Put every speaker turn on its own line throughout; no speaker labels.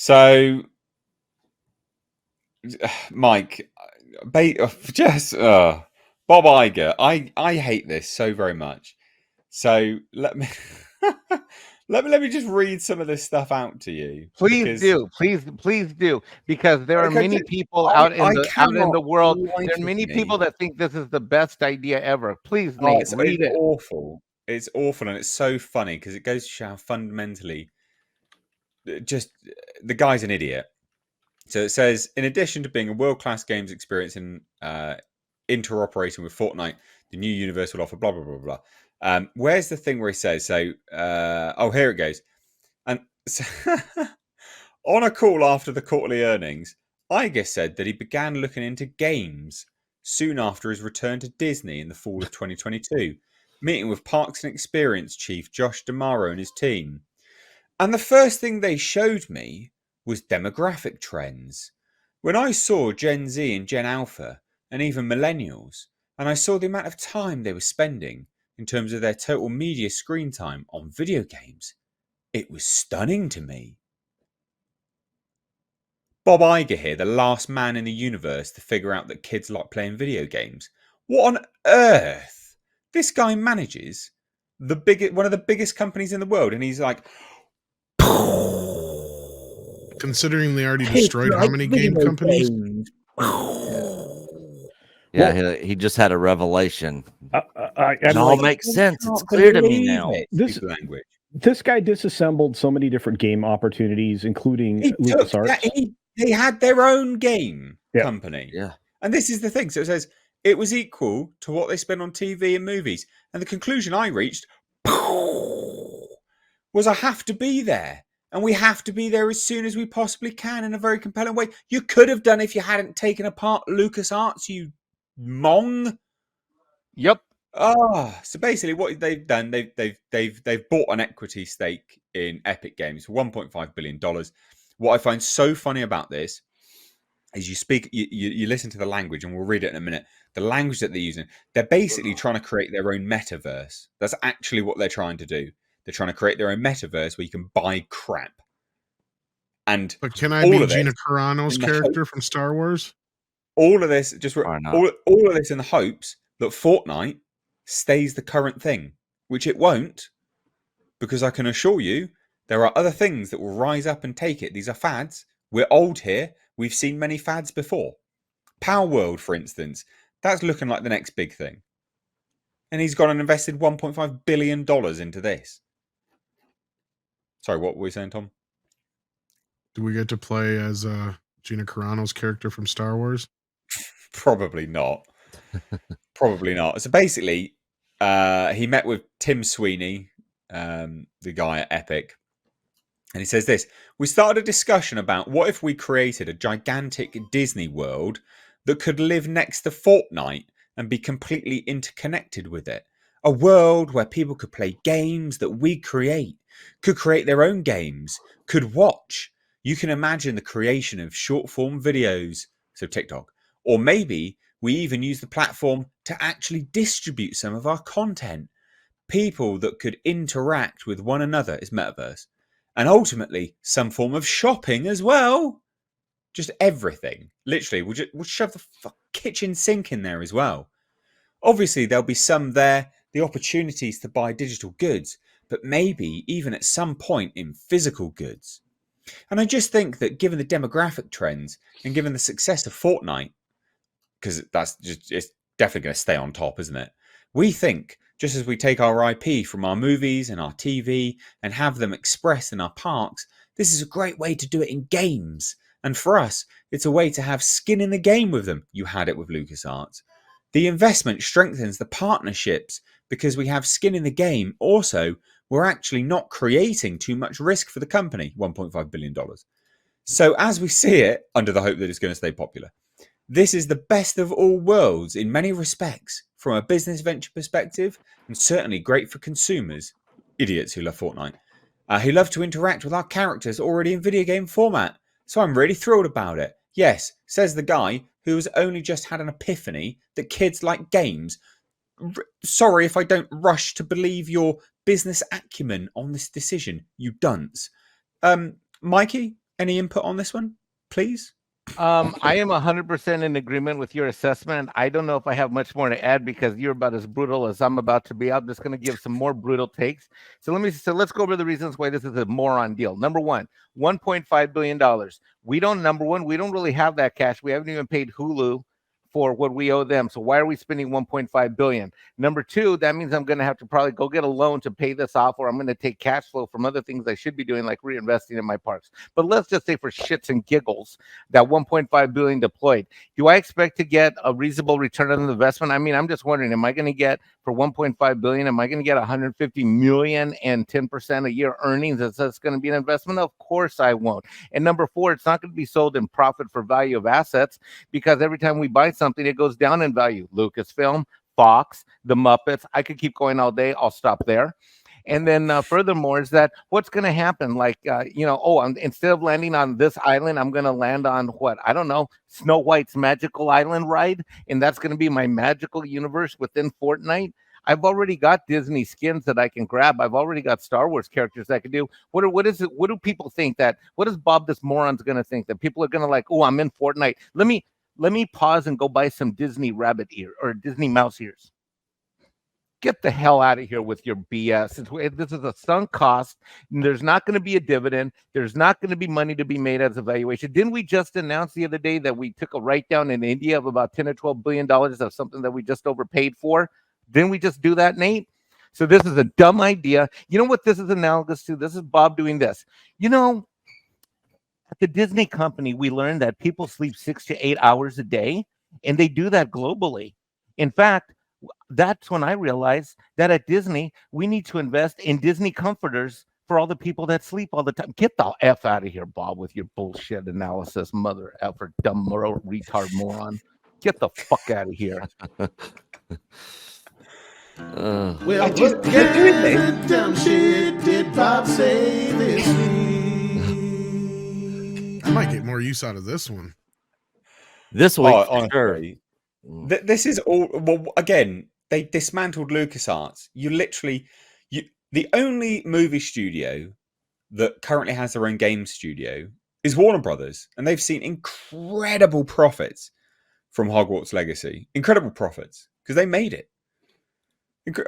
So, Mike, just Bob Iger. I hate this so very much. So let me let me just read some of this stuff out to you
Please
because
do, please do, because there are many people
I
out in
cannot
the world. There are
life
many
me.
people that think this is the best idea ever. Please,
Oh,
Nate, read
it's
it.
awful. It's awful, and it's so funny because it goes to show how fundamentally just the guy's an idiot. So it says, in addition to being a world-class games experience and interoperating with Fortnite, the new universe will offer blah blah blah blah. Where's the thing where he says so? Oh, here it goes. And so, on a call after the quarterly earnings, Iger said that he began looking into games soon after his return to Disney in the fall of 2022, meeting with Parks and Experience chief Josh D'Amaro and his team. And the first thing they showed me was demographic trends. When I saw Gen Z and Gen Alpha, and even millennials, and I saw the amount of time they were spending in terms of their total media screen time on video games, it was stunning to me. Bob Iger here, the last man in the universe to figure out that kids like playing video games. What on earth? This guy manages one of the biggest companies in the world, and he's like,
considering they already
kids
destroyed how
like
many game
video
companies?
games.
Yeah,
Well-
he just had a revelation. It
And
all
like,
makes sense. It's
Can't
clear to me
believe
now.
it.
This-
Stupid language.
this guy disassembled so many different game opportunities, including LucasArts.
They had their own game
Yeah.
company.
Yeah.
And this is the thing. So it says it was equal to what they spent on TV and movies. And the conclusion I reached was I have to be there. And we have to be there as soon as we possibly can in a very compelling way. You could have done if you hadn't taken apart LucasArts, you mong.
Yep.
So basically, what they've done, they've bought an equity stake in Epic Games for $1.5 billion. What I find so funny about this is you listen to the language, and we'll read it in a minute. The language that they're using, they're basically trying to create their own metaverse. That's actually what they're trying to do. They're trying to create their own metaverse where you can buy crap. And
But can I be Gina Carano's character from Star Wars?
All of this, all of this in the hopes that Fortnite stays the current thing, which it won't, because I can assure you there are other things that will rise up and take it. These are fads. We're old here. We've seen many fads before. Power World, for instance, that's looking like the next big thing. And he's gone and invested $1.5 billion into this. Sorry, what were we saying, Tom?
Do we get to play as Gina Carano's character from Star Wars?
Probably not. Probably not. So basically, he met with Tim Sweeney, the guy at Epic, and he says this: we started a discussion about what if we created a gigantic Disney world that could live next to Fortnite and be completely interconnected with it. A world where people could play games that we create, could create their own games, could watch. You can imagine the creation of short form videos, so TikTok, or maybe we even use the platform to actually distribute some of our content. People that could interact with one another is metaverse. And ultimately, some form of shopping as well. Just everything. Literally, we'll shove the kitchen sink in there as well. Obviously, there'll be some there, the opportunities to buy digital goods, but maybe even at some point in physical goods. And I just think that given the demographic trends and given the success of Fortnite, because it's definitely going to stay on top, isn't it? We think, just as we take our IP from our movies and our TV and have them expressed in our parks, this is a great way to do it in games. And for us, it's a way to have skin in the game with them. You had it with LucasArts. The investment strengthens the partnerships because we have skin in the game. Also, we're actually not creating too much risk for the company, $1.5 billion. So as we see it, under the hope that it's going to stay popular, this is the best of all worlds in many respects, from a business venture perspective, and certainly great for consumers, idiots who love Fortnite, who love to interact with our characters already in video game format. So I'm really thrilled about it. Yes, says the guy who has only just had an epiphany that kids like games. Sorry if I don't rush to believe your business acumen on this decision, you dunce. Mikey, any input on this one, please?
I am 100% in agreement with your assessment. I don't know if I have much more to add because you're about as brutal as I'm about to be. I'm just going to give some more brutal takes. So let's go over the reasons why this is a moron deal. Number one, $1.5 billion. We don't really have that cash. We haven't even paid Hulu for what we owe them. So why are we spending 1.5 billion? Number two, that means I'm going to have to probably go get a loan to pay this off, or I'm going to take cash flow from other things I should be doing, like reinvesting in my parks. But let's just say for shits and giggles, that 1.5 billion deployed. Do I expect to get a reasonable return on the investment? I mean, I'm just wondering, am I going to get for 1.5 billion, am I going to get 150 million and 10% a year earnings? That's going to be an investment? Of course I won't. And number four, it's not going to be sold in profit for value of assets, because every time we buy something, it goes down in value. Lucasfilm, Fox, the Muppets. I could keep going all day. I'll stop there. And then furthermore, is that what's going to happen? Like, instead of landing on this island, I'm going to land on what? I don't know, Snow White's magical island ride. And that's going to be my magical universe within Fortnite. I've already got Disney skins that I can grab. I've already got Star Wars characters that I can do. What do people think what is Bob this moron's going to think? That people are going to like, oh, I'm in Fortnite. Let me pause and go buy some Disney rabbit ear or Disney mouse ears. Get the hell out of here with your BS. This is a sunk cost. There's not going to be a dividend. There's not going to be money to be made as a valuation. Didn't we just announce the other day that we took a write down in India of about $10 or $12 billion of something that we just overpaid for? Didn't we just do that, Nate? So this is a dumb idea. You know what this is analogous to? This is Bob doing this. At the Disney company, we learned that people sleep 6 to 8 hours a day, and they do that globally. In fact, that's when I realized that at Disney, we need to invest in Disney comforters for all the people that sleep all the time. Get the F out of here, Bob, with your bullshit analysis, mother effer, dumb retard moron. Get the fuck out of here.
Well, what kind of dumb shit did Bob say this week?
I might get more use out of this one.
This week,
honestly, this is all. Well, again, they dismantled LucasArts. The only movie studio that currently has their own game studio is Warner Brothers, and they've seen incredible profits from Hogwarts Legacy. Incredible profits because they made it.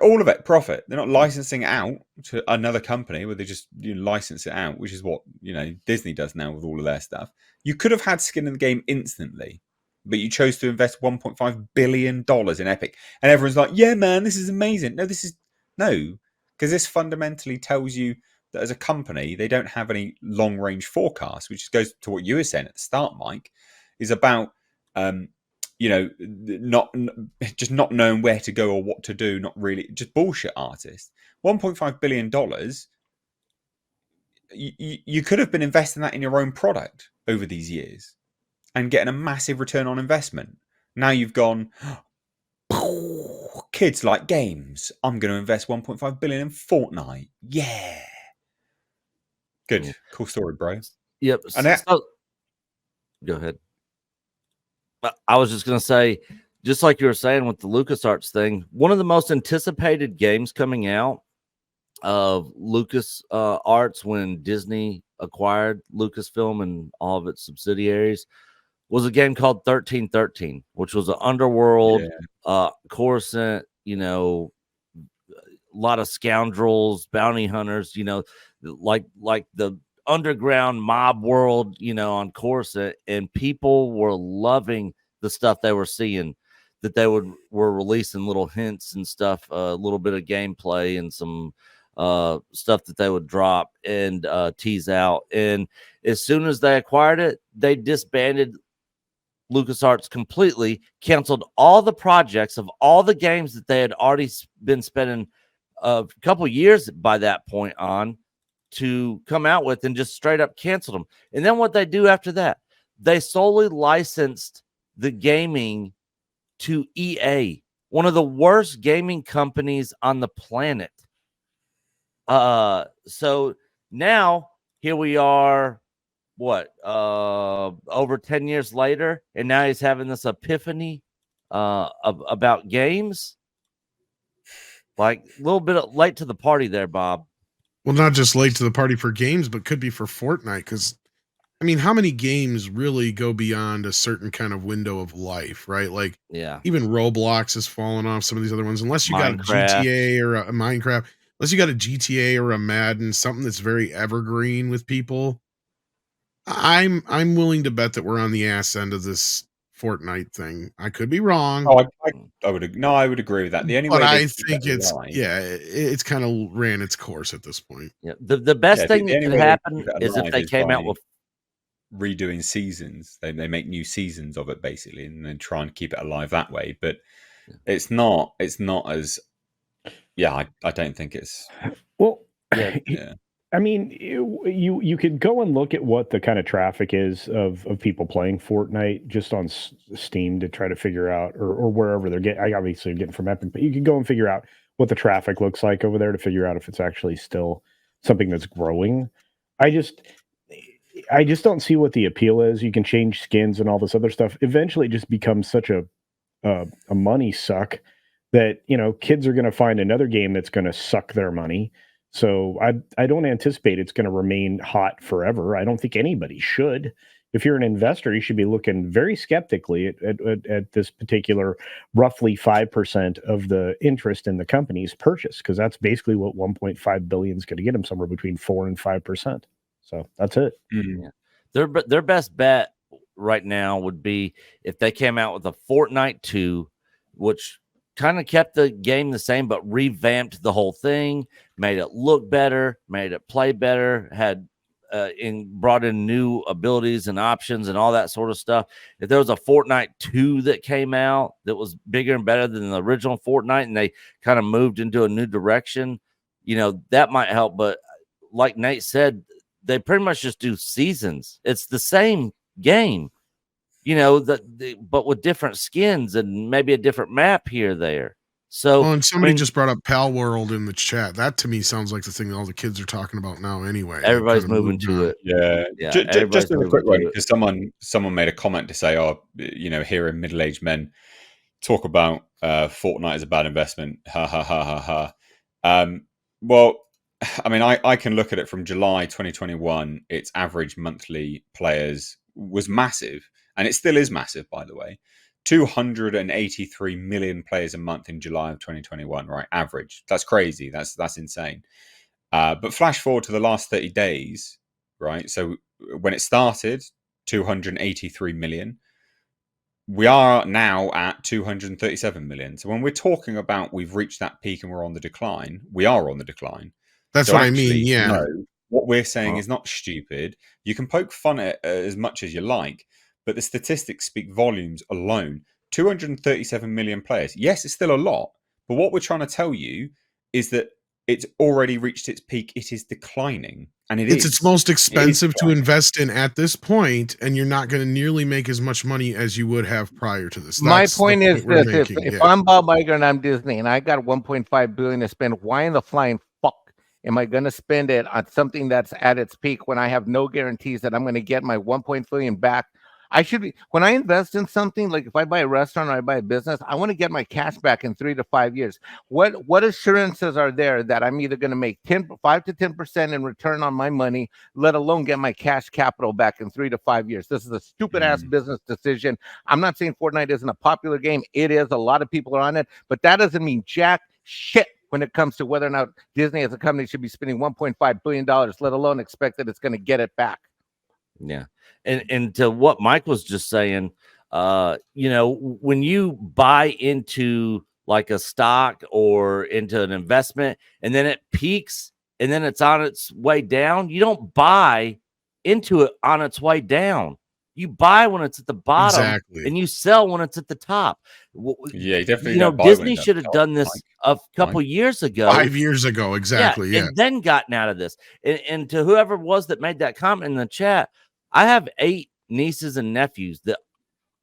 All of it profit. They're not licensing it out to another company where they just license it out, which is what Disney does now with all of their stuff. You could have had skin in the game instantly, but you chose to invest $1.5 billion in Epic, and everyone's like, "Yeah, man, this is amazing." No, because this fundamentally tells you that as a company, they don't have any long-range forecasts, which goes to what you were saying at the start, Mike, is about not knowing where to go or what to do, not really, just bullshit artists. $1.5 billion, you could have been investing that in your own product over these years and getting a massive return on investment. Now you've gone, kids like games, I'm going to invest 1.5 billion in Fortnite. Yeah. Good. Cool story, bro.
Yep. Go ahead. I was just going to say, just like you were saying with the LucasArts thing, one of the most anticipated games coming out of LucasArts when Disney acquired Lucasfilm and all of its subsidiaries was a game called 1313, which was an underworld, Coruscant, a lot of scoundrels, bounty hunters, like the underground mob world, on Coruscant, and people were loving the stuff they were seeing, that they were releasing little hints and stuff, a little bit of gameplay and some stuff that they would drop and tease out. And as soon as they acquired it, they disbanded LucasArts completely, canceled all the projects of all the games that they had already been spending a couple years by that point on to come out with, and just straight up canceled them. And then what they do after that, they solely licensed the gaming to EA, one of the worst gaming companies on the planet. So now here we are, over 10 years later, and now he's having this epiphany about games. Like a little bit late to the party there, Bob.
Well, not just late to the party for games, but could be for Fortnite, because I mean, how many games really go beyond a certain kind of window of life, right? Like
Yeah.
even Roblox has fallen off some of these other ones, unless you got a
Minecraft.
GTA or a Minecraft, unless you got a GTA or a Madden, something that's very evergreen with people. I'm willing to bet that we're on the ass end of this Fortnite thing. I could be wrong,
Oh, I would no, I would agree with that. The only
but
way they
I
keep
think
it
it's
alive,
it's kind of ran its course at this point.
Yeah. The best
yeah,
thing
the
that
only
could
way they
happen
keep it
is if
alive
they
is
came
by
out with
redoing seasons. They make new seasons of it basically, and then try and keep it alive that way. But it's not as I don't think it's
Well,
yeah.
yeah.
I mean, you could go and look at what the kind of traffic is of people playing Fortnite just on Steam to try to figure out, or wherever they're getting. I obviously are getting from Epic, but you can go and figure out what the traffic looks like over there to figure out if it's actually still something that's growing. I just, I just don't see what the appeal is. You can change skins and all this other stuff. Eventually, it just becomes such a money suck that kids are going to find another game that's going to suck their money. So I don't anticipate it's going to remain hot forever. I don't think anybody should. If you're an investor, you should be looking very skeptically at this particular roughly 5% of the interest in the company's purchase, because that's basically what 1.5 billion is going to get them, somewhere between 4 and 5%. So that's it.
Mm.
Yeah. Their best bet right now would be if they came out with a Fortnite 2, which kind of kept the game the same, but revamped the whole thing, made it look better, made it play better, had brought in new abilities and options and all that sort of stuff. If there was a Fortnite 2 that came out that was bigger and better than the original Fortnite, and they kind of moved into a new direction, that might help. But like Nate said, they pretty much just do seasons. It's the same game, but with different skins and maybe a different map here or there. So,
Well, and somebody just brought up Pal World in the chat. That to me sounds like the thing that all the kids are talking about now. Anyway,
everybody's moving to it.
Yeah,
Yeah,
just
everybody's
a
moving
quick
to
one,
it.
because someone made a comment to say, "Oh, hearing middle-aged men talk about Fortnite as a bad investment." Ha ha ha ha ha. Well, I mean, I can look at it from July 2021. Its average monthly players was massive, and it still is massive, by the way. 283 million players a month in July of 2021, right? Average. That's crazy. That's insane. But flash forward to the last 30 days, right? So when it started, 283 million. We are now at 237 million. So when we're talking about we've reached that peak and we're on the decline, we are on the decline.
That's
So
what I
actually,
mean. Yeah.
no, what we're saying is not stupid. You can poke fun at it as much as you like, but the statistics speak volumes alone. 237 million players. Yes, it's still a lot, but what we're trying to tell you is that it's already reached its peak. It is declining, and
It's its most expensive to
declining.
invest in at this point, and you're not going to nearly make as much money as you would have prior to this.
My
That's the
point is
we're
this:
making.
if
Yeah.
I'm Bob Iger and I'm Disney and I got 1.5 billion to spend, why in the flying fuck am I going to spend it on something that's at its peak when I have no guarantees that I'm going to get my 1.5 billion back? I should be, when I invest in something, like if I buy a restaurant or I buy a business, I want to get my cash back in 3 to 5 years. What assurances are there that I'm either going to make 5 to 10% in return on my money, let alone get my cash capital back in 3 to 5 years? This is a stupid ass business decision. I'm not saying Fortnite isn't a popular game. It is. A lot of people are on it, but that doesn't mean jack shit when it comes to whether or not Disney as a company should be spending $1.5 billion, let alone expect that it's going to get it back.
Yeah. And to what Mike was just saying, when you buy into like a stock or into an investment and then it peaks and then it's on its way down, you don't buy into it on its way down. You buy when it's at the bottom and you sell when it's at the top.
Yeah, you definitely don't buy
Disney
when it's
should have done this a couple years ago.
5 years ago, exactly. Yeah.
And then gotten out of this. And to whoever was that made that comment in the chat, I have 8 nieces and nephews that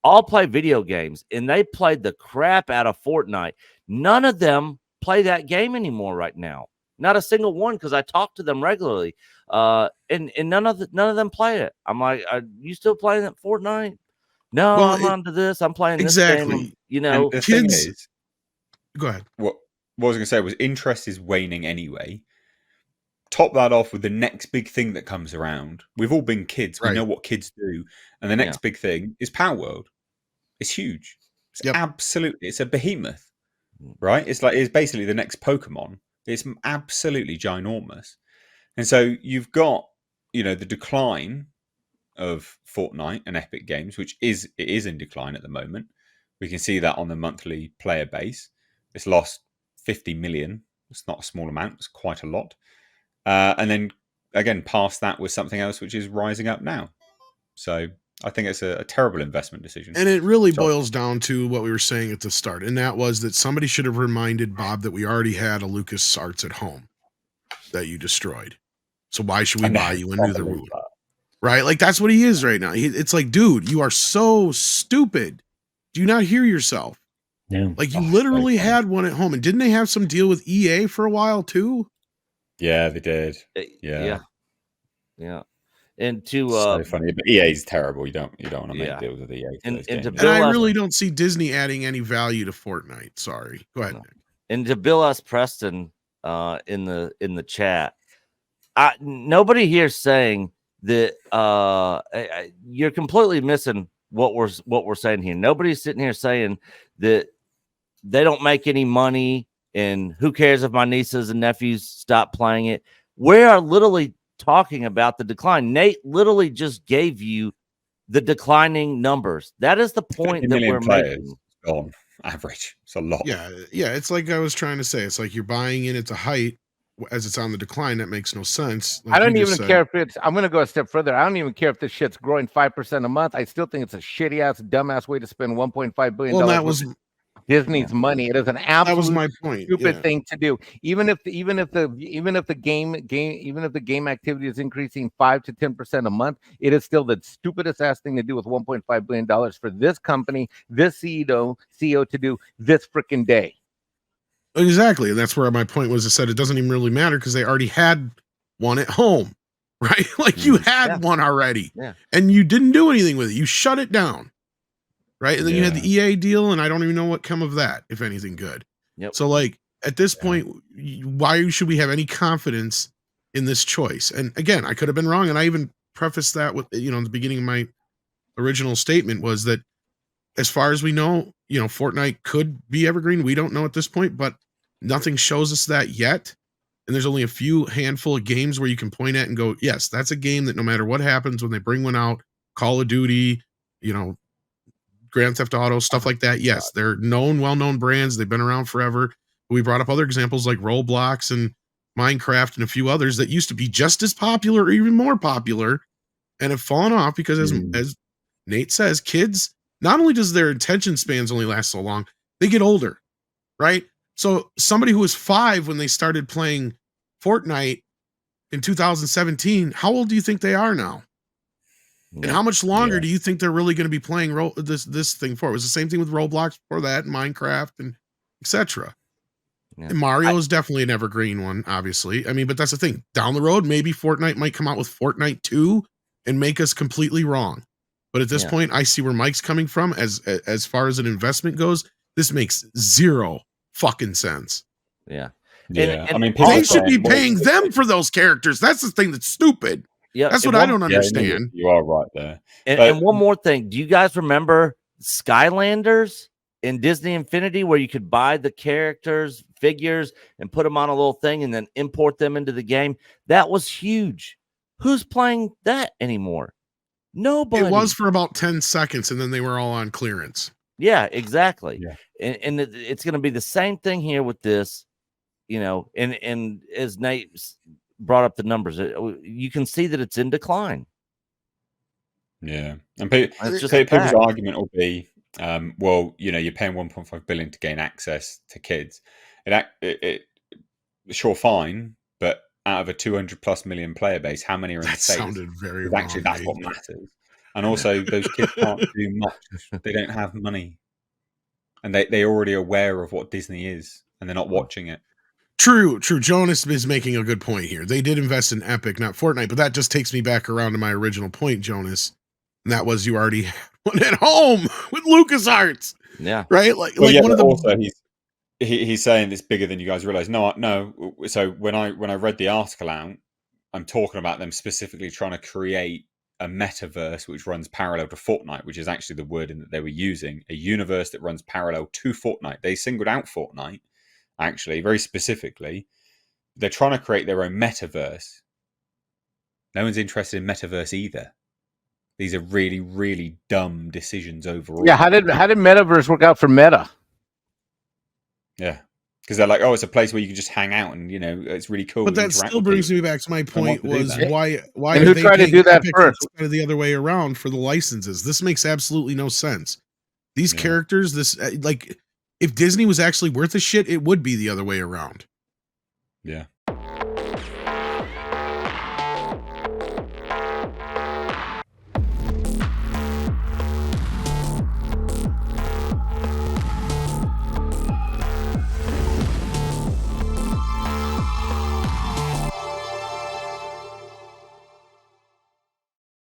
all play video games, and they played the crap out of Fortnite. None of them play that game anymore right now. Not a single one, because I talk to them regularly. And none of them play it. I'm like, are you still playing that Fortnite? No,
Well,
I'm onto this. I'm playing
exactly.
this game.
And the thing is,
go ahead.
What I was going to say was interest is waning anyway. top that off with the next big thing that comes around. We've all been kids. We
Right.
know what kids do. And the next big thing is Power World. It's huge. It's absolutely, it's a behemoth, right? It's basically the next Pokemon. It's absolutely ginormous. And so you've got, the decline of Fortnite and Epic Games, which is in decline at the moment. We can see that on the monthly player base. It's lost 50 million. It's not a small amount. It's quite a lot. And then again, past that was something else which is rising up now. So I think it's a terrible investment decision.
And it really boils down to what we were saying at the start, and that was that somebody should have reminded Bob that we already had a LucasArts at home that you destroyed. So why should we buy you into the room? Right? Like, that's what he is right now. It's like, dude, you are so stupid. Do you not hear yourself?
Yeah.
Like, you literally had one at home. And didn't they have some deal with EA for a while too?
Yeah, they did.
Yeah. And to
so funny, but EA's terrible. You don't want to make deals with EA.
And
I really don't see Disney adding any value to Fortnite. Sorry. Go ahead, Nick.
And to Bill S. Preston in the chat, nobody here is saying that you're completely missing what we're saying here. Nobody's sitting here saying that they don't make any money and who cares if my nieces and nephews stop playing it. We are literally talking about the decline. Nate literally just gave you the declining numbers. That is the point that we're making.
On average, it's a lot.
Yeah. It's like I was trying to say. It's like you're buying in at the height as it's on the decline. That makes no sense. Like
I don't even care if it's. I'm going to go a step further. I don't even care if this shit's growing 5% a month. I still think it's a shitty ass, dumbass way to spend $1.5 billion.
Well, that was
Disney's money. It is an absolute
that was my point.
Stupid thing to do. Even if the game activity is increasing 5 to 10% a month, it is still the stupidest ass thing to do with $1.5 billion for this company, this CEO to do this freaking day.
Exactly. And that's where my point was. I said it doesn't even really matter because they already had one at home, right? Like you had one already and you didn't do anything with it. You shut it down. Right. And then you had the EA deal, and I don't even know what come of that, if anything good. So, like, at this point, why should we have any confidence in this choice? And again, I could have been wrong. And I even prefaced that with, in the beginning of my original statement was that as far as we know, Fortnite could be evergreen. We don't know at this point, but nothing shows us that yet. And there's only a handful of games where you can point at and go, yes, that's a game that no matter what happens when they bring one out, Call of Duty, Grand Theft Auto, stuff like that. Yes, they're well-known brands. They've been around forever. We brought up other examples like Roblox and Minecraft and a few others that used to be just as popular or even more popular and have fallen off because, as Nate says, kids, not only does their attention spans only last so long, they get older, right? So somebody who was 5 when they started playing Fortnite in 2017, how old do you think they are now? And how much longer do you think they're really going to be playing this thing for? It was the same thing with Roblox before that, and Minecraft, and etc. And Mario is definitely an evergreen one, obviously. I mean, but that's the thing. Down the road, maybe Fortnite might come out with Fortnite 2 and make us completely wrong. But at this point, I see where Mike's coming from. As far as an investment goes, this makes zero fucking sense.
Yeah.
I mean,
they should be paying them for those characters. That's the thing that's stupid.
Yeah,
that's what I don't understand.
You are right there.
And one more thing. Do you guys remember Skylanders in Disney Infinity where you could buy the characters, figures, and put them on a little thing and then import them into the game? That was huge. Who's playing that anymore? Nobody.
It was for about 10 seconds, and then they were all on clearance.
Yeah, exactly. Yeah. And it's going to be the same thing here with this, and as Nate brought up the numbers, you can see that it's in decline.
Yeah. And people's argument will be, well, you're paying 1.5 billion to gain access to kids. It sure, fine, but out of a 200+ million player base, how many are in the States?
Sounded very wrong.
Actually, that's what matters. And also, those kids can't do much. They don't have money. And they're already aware of what Disney is, and they're not watching it.
True. Jonas is making a good point here. They did invest in Epic, not Fortnite, but that just takes me back around to my original point, Jonas. And that was you already had one at home with LucasArts.
Yeah.
Right? Like one of the...
he's saying it's bigger than you guys realize. No. So when I read the article out, I'm talking about them specifically trying to create a metaverse which runs parallel to Fortnite, which is actually the wording that they were using. A universe that runs parallel to Fortnite. They singled out Fortnite, actually, very specifically. They're trying to create their own metaverse. No one's interested in metaverse either. These are really, really dumb decisions overall.
Yeah, how did metaverse work out for Meta?
Yeah, because they're like, oh, it's a place where you can just hang out, and it's really cool.
But that still brings me back to my point: was why
and who
did
tried
they
to do that
Epic
first?
instead of the other way around for the licenses? This makes absolutely no sense. These characters, if Disney was actually worth a shit, it would be the other way around.
Yeah.